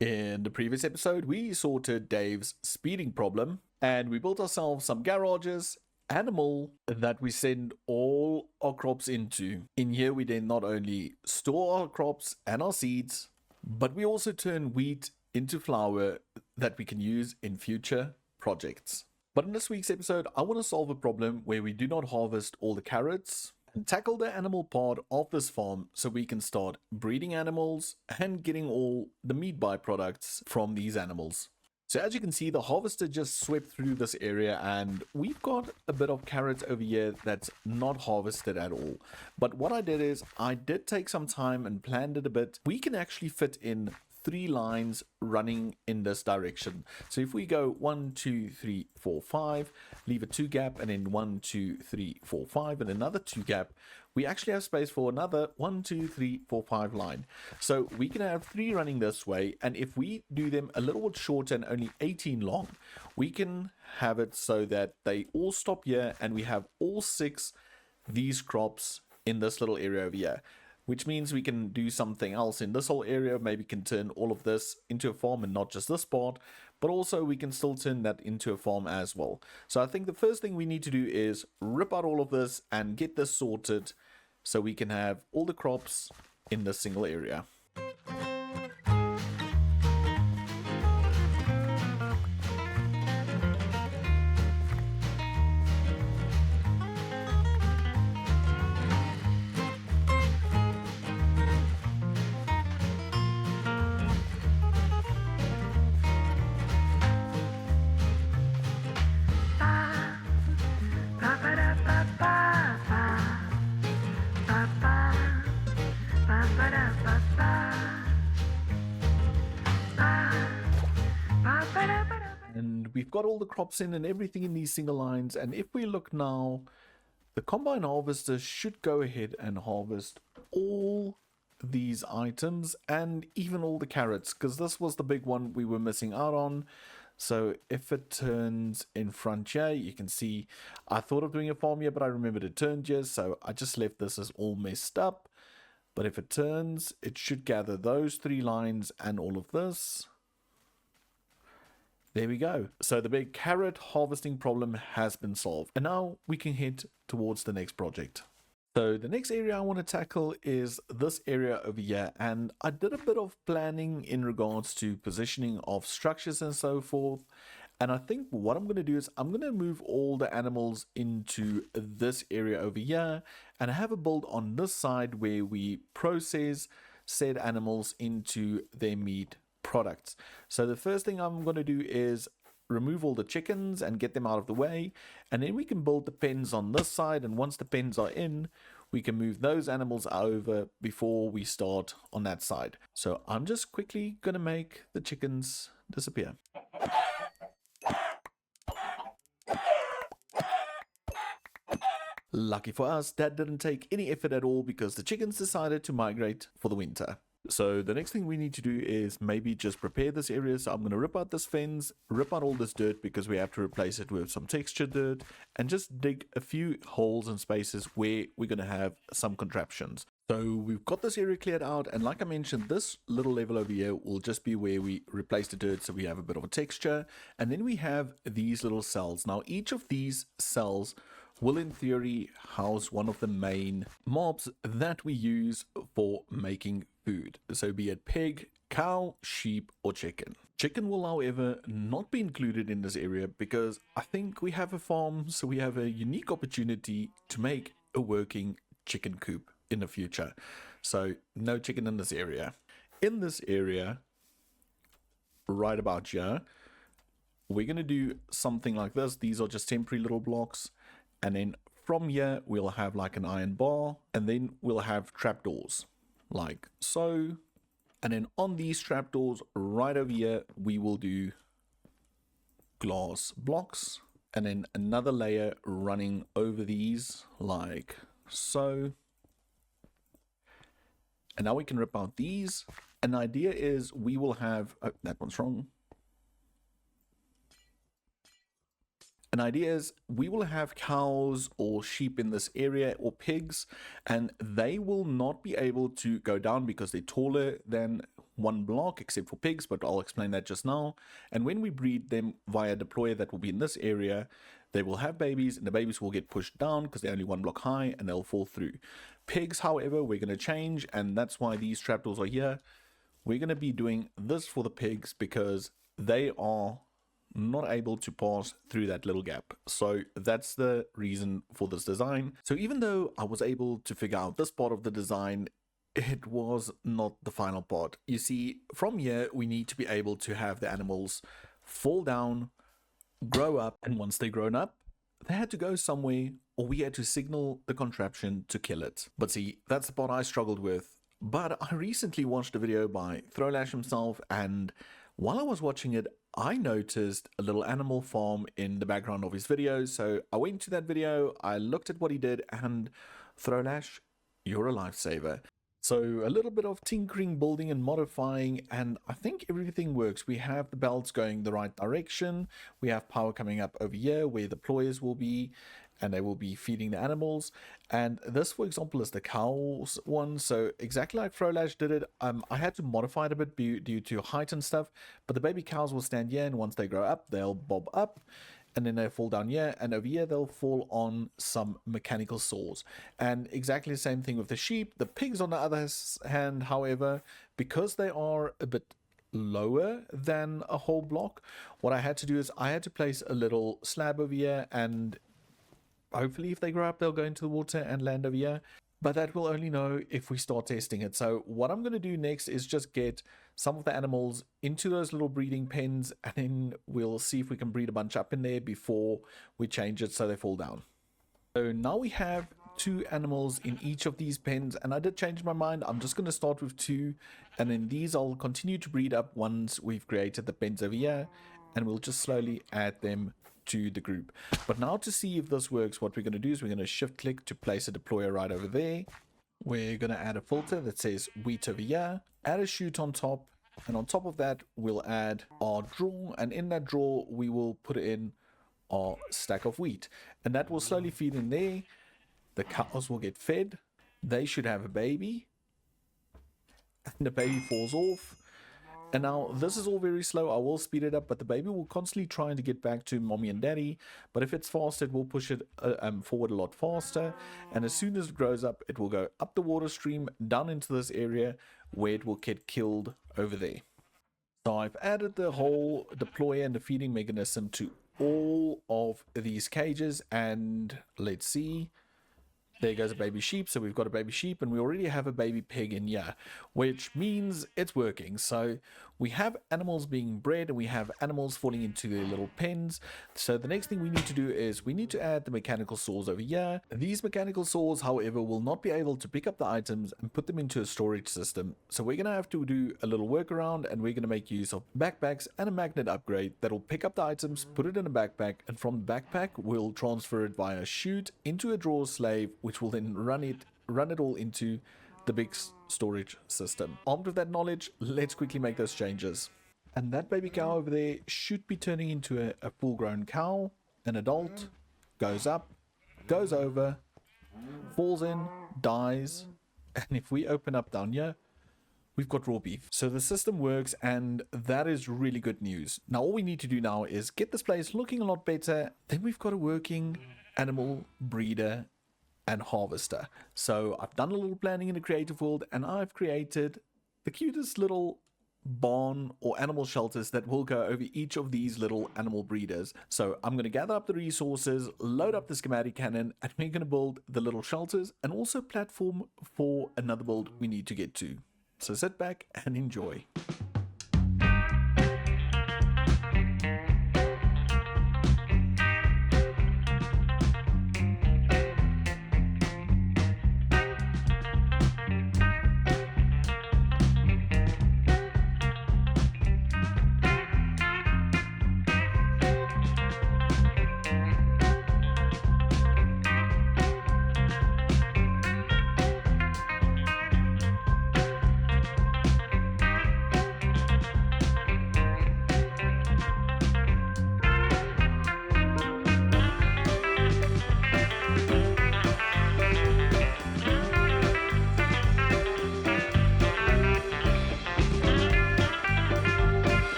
In the previous episode, we sorted Dave's speeding problem, and we built ourselves some garages and a mall that we send all our crops into. In here, we then not only store our crops and our seeds, but we also turn wheat into flour that we can use in future projects. But in this week's episode, I want to solve a problem where we do not harvest all the carrots and tackle the animal part of this farm so we can start breeding animals and getting all the meat byproducts from these animals. So as you can see, the harvester just swept through this area and we've got a bit of carrots over here that's not harvested at all. But what I did is I did take some time and planned it a bit. We can actually fit in 3 lines running in this direction. So if we go 1, 2, 3, 4, 5, leave a 2 gap, and then 1, 2, 3, 4, 5, and another 2 gap, we actually have space for another 1, 2, 3, 4, 5 line. So we can have 3 running this way, and if we do them a little bit shorter and only 18 long, we can have it so that they all stop here and we have all 6 these crops in this little area over here. Which means we can do something else in this whole area. Maybe can turn all of this into a farm and not just this part, but also we can still turn that into a farm as well. So I think the first thing we need to do is rip out all of this and get this sorted so we can have all the crops in this single area. And we've got all the crops in and everything in these single lines. And if we look now, the combine harvester should go ahead and harvest all these items and even all the carrots, because this was the big one we were missing out on. So if it turns in front here, you can see I thought of doing a farm here, but I remembered it turned here, so I just left this as all messed up. But if it turns, it should gather those 3 lines and all of this. There we go. So the big carrot harvesting problem has been solved. And now we can head towards the next project. So the next area I want to tackle is this area over here. And I did a bit of planning in regards to positioning of structures and so forth. And I think what I'm going to do is I'm going to move all the animals into this area over here. And I have a build on this side where we process said animals into their meat products. So the first thing I'm going to do is remove all the chickens and get them out of the way, and then we can build the pens on this side, and once the pens are in, we can move those animals over before we start on that side. So I'm just quickly going to make the chickens disappear. Lucky for us, that didn't take any effort at all because the chickens decided to migrate for the winter. So the next thing we need to do is maybe just prepare this area. So I'm going to rip out this fence, rip out all this dirt because we have to replace it with some texture dirt, and just dig a few holes and spaces where we're going to have some contraptions. So we've got this area cleared out, and like I mentioned, this little level over here will just be where we replace the dirt so we have a bit of a texture. And then we have these little cells. Now each of these cells will in theory house one of the main mobs that we use for making food. So be it pig, cow, sheep or chicken. Chicken will however not be included in this area because I think we have a farm, so we have a unique opportunity to make a working chicken coop in the future. So no chicken in this area. In this area, right about here, we're going to do something like this. These are just temporary little blocks. And then from here, we'll have like an iron bar, and then we'll have trapdoors like so. And then on these trapdoors right over here, we will do glass blocks, and then another layer running over these like so. And now we can rip out these. An idea is we will have, oh, that one's wrong. An idea is we will have cows or sheep in this area or pigs, and they will not be able to go down because they're taller than one block except for pigs, but I'll explain that just now. And when we breed them via deployer that will be in this area, they will have babies, and the babies will get pushed down because they're only one block high and they'll fall through. Pigs, however, we're going to change, and that's why these trapdoors are here. We're going to be doing this for the pigs because they are not able to pass through that little gap. So that's the reason for this design. So even though I was able to figure out this part of the design, it was not the final part. You see, from here, we need to be able to have the animals fall down, grow up, and once they're grown up, they had to go somewhere, or we had to signal the contraption to kill it. But see, that's the part I struggled with. But I recently watched a video by Throlash himself, and while I was watching it, I noticed a little animal farm in the background of his video. So I went to that video, I looked at what he did, and Throlash, you're a lifesaver. So a little bit of tinkering, building and modifying, and I think everything works. We have the belts going the right direction. We have power coming up over here where the ployers will be, and they will be feeding the animals. And this, for example, is the cows one. So exactly like Throlash did it, I had to modify it a bit due to height and stuff, but the baby cows will stand here, and once they grow up, they'll bob up, and then they fall down here, and over here they'll fall on some mechanical saws. And exactly the same thing with the sheep. The pigs, on the other hand, however, because they are a bit lower than a whole block, what I had to do is I had to place a little slab over here, and hopefully if they grow up they'll go into the water and land over here. But that we'll only know if we start testing it. So what I'm going to do next is just get some of the animals into those little breeding pens, and then we'll see if we can breed a bunch up in there before we change it so they fall down. So now we have 2 animals in each of these pens, and I did change my mind. I'm just going to start with 2, and then these I'll continue to breed up once we've created the pens over here, and we'll just slowly add them to the group. But now to see if this works, what we're going to do is we're going to shift click to place a deployer right over there. We're going to add a filter that says wheat over here, add a chute on top, and on top of that we'll add our drawer, and in that drawer we will put in our stack of wheat, and that will slowly feed in there. The cows will get fed, they should have a baby, and the baby falls off. And now this is all very slow. I will speed it up, but the baby will constantly trying to get back to mommy and daddy. But if it's fast, it will push it forward a lot faster. And as soon as it grows up, it will go up the water stream, down into this area where it will get killed over there. So I've added the whole deployer and the feeding mechanism to all of these cages. And let's see. There goes a baby sheep. So we've got a baby sheep, and we already have a baby pig in here, which means it's working. So we have animals being bred, and we have animals falling into their little pens. So the next thing we need to do is we need to add the mechanical saws over here. These mechanical saws, however, will not be able to pick up the items and put them into a storage system. So we're going to have to do a little workaround, and we're going to make use of backpacks and a magnet upgrade that will pick up the items, put it in a backpack, and from the backpack we'll transfer it via a chute into a drawer slave, which will then run it all into the big storage system. Armed with that knowledge, let's quickly make those changes. And that baby cow over there should be turning into a full-grown cow. An adult goes up, goes over, falls in, dies, and if we open up down here, we've got raw beef. So the system works, and that is really good news. Now all we need to do now is get this place looking a lot better. Then we've got a working animal breeder and harvester. So I've done a little planning in the creative world, and I've created the cutest little barn or animal shelters that will go over each of these little animal breeders. So I'm going to gather up the resources, load up the schematic cannon, and we're going to build the little shelters and also platform for another build we need to get to. So sit back and enjoy.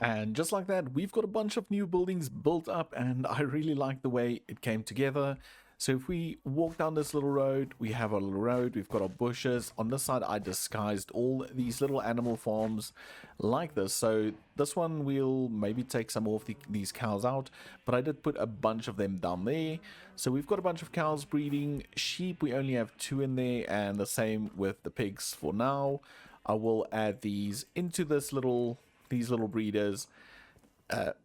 And just like that, we've got a bunch of new buildings built up, and I really like the way it came together. So if we walk down this little road, we have our little road, we've got our bushes. On this side, I disguised all these little animal farms like this. So this one, we'll maybe take some of these cows out, but I did put a bunch of them down there. So we've got a bunch of cows breeding. Sheep, we only have 2 in there, and the same with the pigs for now. I will add these into these little breeders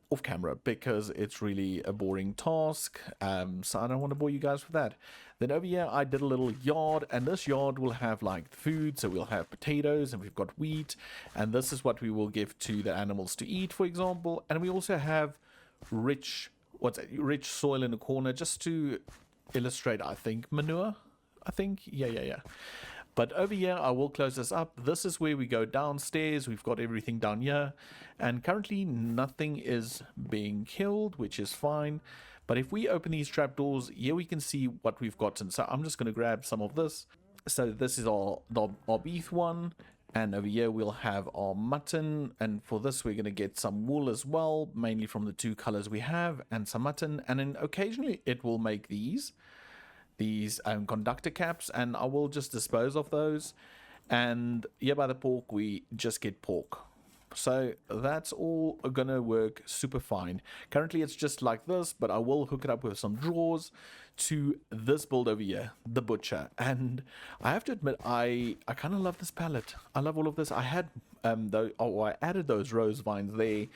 off camera, because it's really a boring task, so I don't want to bore you guys with that. Then over here I did a little yard, and this yard will have like food, so we'll have potatoes and we've got wheat, and this is what we will give to the animals to eat, for example. And we also have rich soil in the corner, just to illustrate, I think, manure. Yeah. But over here, I will close this up. This is where we go downstairs. We've got everything down here. And currently, nothing is being killed, which is fine. But if we open these trapdoors, here we can see what we've gotten. So I'm just going to grab some of this. So this is our beef one. And over here, we'll have our mutton. And for this, we're going to get some wool as well, mainly from the 2 colors we have, and some mutton. And then occasionally, it will make these conductor caps, and I will just dispose of those. And here by the pork, we just get pork. So that's all gonna work super fine. Currently it's just like this, but I will hook it up with some drawers to this build over here, the butcher. And I have to admit, I kind of love this palette. I love all of this. I had I added those rose vines there,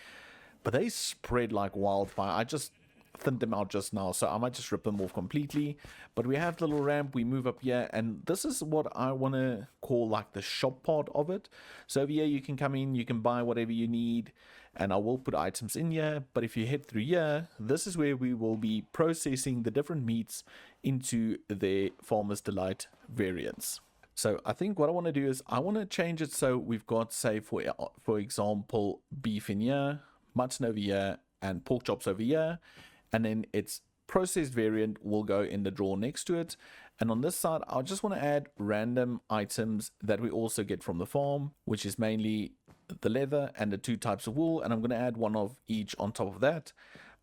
but they spread like wildfire. I just thinned them out just now, so I might just rip them off completely. But we have the little ramp, we move up here, and this is what I want to call like the shop part of it. So over here you can come in, you can buy whatever you need, and I will put items in here. But if you head through here, this is where we will be processing the different meats into the Farmer's Delight variants. So I think what I want to do is I want to change it so we've got, say, for example, beef in here, mutton over here, and pork chops over here. And then its processed variant will go in the drawer next to it. And on this side, I just want to add random items that we also get from the farm, which is mainly the leather and the 2 types of wool. And I'm going to add 1 of each on top of that.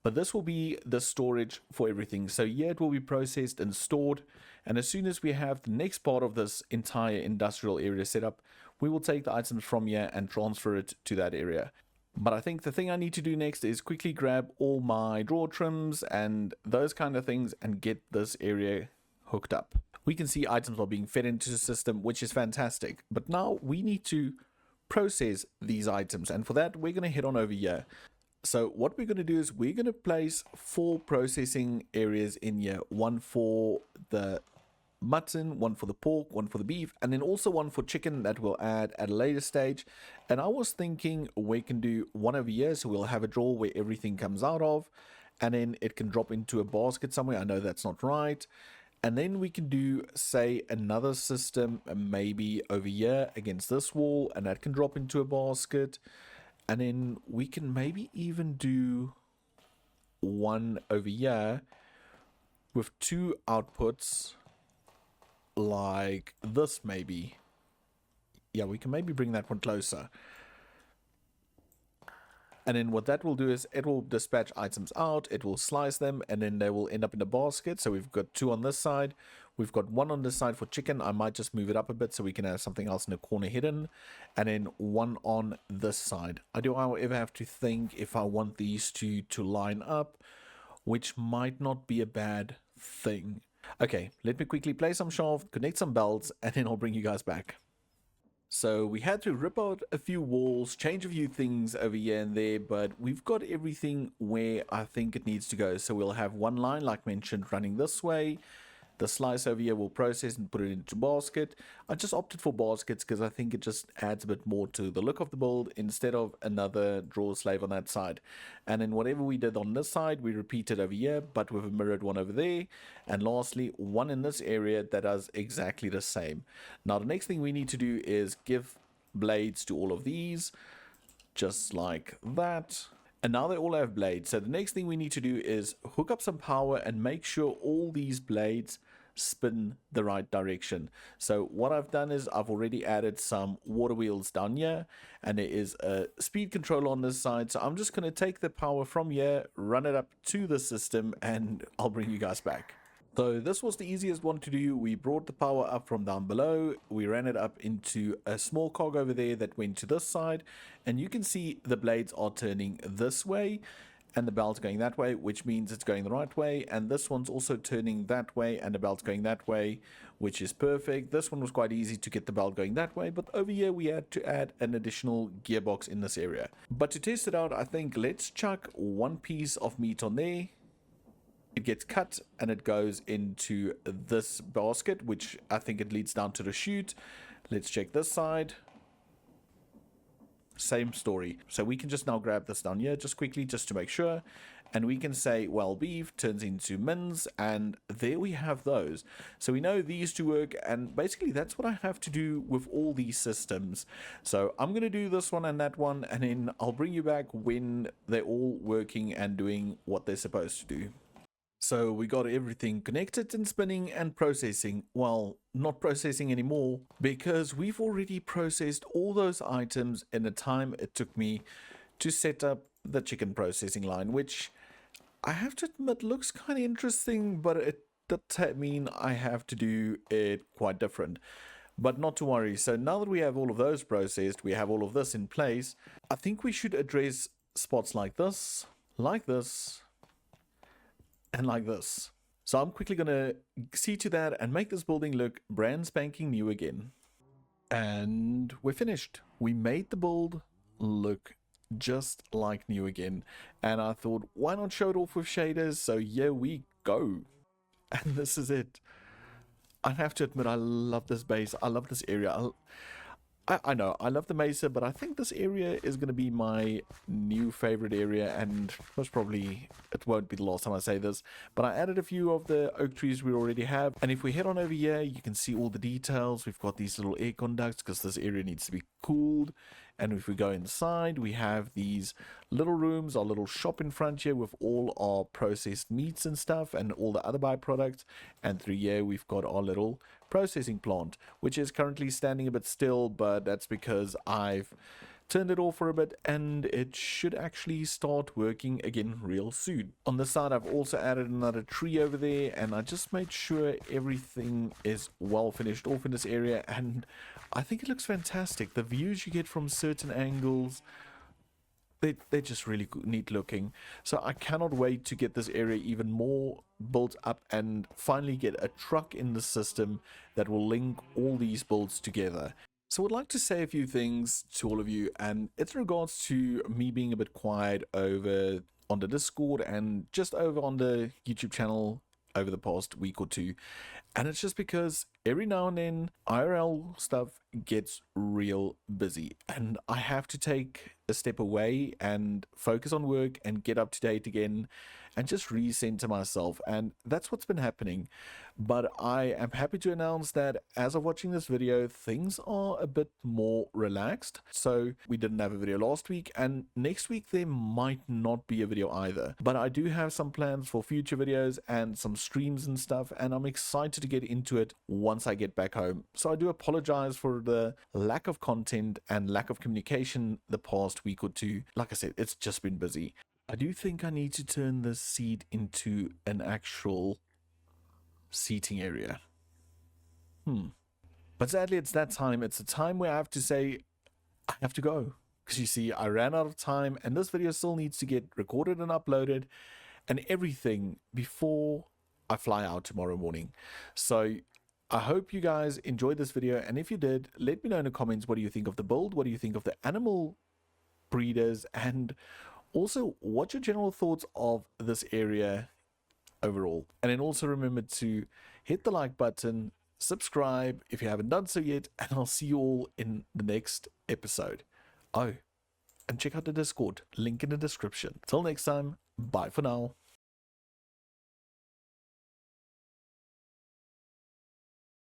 But this will be the storage for everything. So yeah, it will be processed and stored. And as soon as we have the next part of this entire industrial area set up, we will take the items from here and transfer it to that area. But I think the thing I need to do next is quickly grab all my drawer trims and those kind of things and get this area hooked up. We can see items are being fed into the system, which is fantastic. But now we need to process these items, and for that we're going to head on over here. So what we're going to do is we're going to place 4 processing areas in here. 1 for the mutton, 1 for the pork, 1 for the beef, and then also 1 for chicken that we'll add at a later stage. And I was thinking we can do 1 over here, so we'll have a drawer where everything comes out of, and then it can drop into a basket somewhere. I know that's not right. And then we can do, say, another system maybe over here against this wall, and that can drop into a basket. And then we can maybe even do 1 over here with 2 outputs like this maybe. Yeah, we can maybe bring that one closer. And then what that will do is it will dispatch items out, it will slice them, and then they will end up in the basket. So we've got 2 on this side, we've got 1 on this side for chicken. I might just move it up a bit so we can have something else in the corner hidden, and then 1 on this side. I do, however, have to think if I want these two to line up, which might not be a bad thing. Okay, let me quickly place some shaft, connect some belts, and then I'll bring you guys back. So we had to rip out a few walls, change a few things over here and there, but we've got everything where I think it needs to go. So we'll have 1 line, like mentioned, running this way. The slice over here will process and put it into basket. I just opted for baskets because I think it just adds a bit more to the look of the build instead of another drawer slave on that side. And then whatever we did on this side, we repeated over here, but with a mirrored one over there. And lastly, 1 in this area that does exactly the same. Now the next thing we need to do is give blades to all of these, just like that. And now they all have blades. So the next thing we need to do is hook up some power and make sure all these blades spin the right direction. So what I've done is I've already added some water wheels down here, and there is a speed controller on this side. So I'm just going to take the power from here, run it up to the system, and I'll bring you guys back. So this was the easiest one to do. We brought the power up from down below. We ran it up into a small cog over there that went to this side. And you can see the blades are turning this way and the belt's going that way, which means it's going the right way. And this one's also turning that way and the belt's going that way, which is perfect. This one was quite easy to get the belt going that way, but over here we had to add an additional gearbox in this area. But to test it out, I think let's chuck one piece of meat on there. It gets cut and it goes into this basket, which I think it leads down to the chute. Let's check this side. Same story. So we can just now grab this down here just quickly, just to make sure. And we can say, well, beef turns into mins, and there we have those. So we know these two work, and basically that's what I have to do with all these systems. So I'm going to do this one and that one, and then I'll bring you back when they're all working and doing what they're supposed to do. So we got everything connected and spinning and processing. Well, not processing anymore, because we've already processed all those items in the time it took me to set up the chicken processing line, which I have to admit looks kind of interesting, but it does mean I have to do it quite different. But not to worry. So now that we have all of those processed, we have all of this in place, I think we should address spots like this, and like this. So I'm quickly going to see to that and make this building look brand spanking new again. And we're finished. We made the build look just like new again. And I thought, why not show it off with shaders? So here we go. And this is it. I have to admit, I love this base. I love this area. I know, I love the mesa, but I think this area is going to be my new favorite area, and most probably it won't be the last time I say this, but I added a few of the oak trees we already have, and if we head on over here, you can see all the details. We've got these little air conducts because this area needs to be cooled, and if we go inside, we have these little rooms, our little shop in front here with all our processed meats and stuff and all the other byproducts, and through here we've got our little processing plant, which is currently standing a bit still, but that's because I've turned it off for a bit and it should actually start working again real soon. On this side, I've also added another tree over there, and I just made sure everything is well finished off in this area, and I think it looks fantastic. The views you get from certain angles, they're just really neat looking. So I cannot wait to get this area even more built up and finally get a truck in the system that will link all these builds together. So I'd like to say a few things to all of you, and it's in regards to me being a bit quiet over on the Discord and just over on the YouTube channel over the past week or two. And it's just because every now and then IRL stuff gets real busy and I have to take a step away and focus on work and get up to date again and just recenter myself, and that's what's been happening. But I am happy to announce that as of watching this video, things are a bit more relaxed. So we didn't have a video last week, and next week there might not be a video either, but I do have some plans for future videos and some streams and stuff, and I'm excited to get into it once I get back home. So I do apologize for the lack of content and lack of communication the past week or two. Like I said, it's just been busy. I do think I need to turn this seat into an actual seating area. But sadly, it's that time. It's a time where I have to say, I have to go. Because you see, I ran out of time, and this video still needs to get recorded and uploaded and everything before I fly out tomorrow morning. So I hope you guys enjoyed this video, and if you did, let me know in the comments, what do you think of the build? What do you think of the animal breeders? And also, what's your general thoughts of this area overall? And then also remember to hit the like button, subscribe if you haven't done so yet, and I'll see you all in the next episode. Oh, and check out the Discord, link in the description. Till next time, bye for now.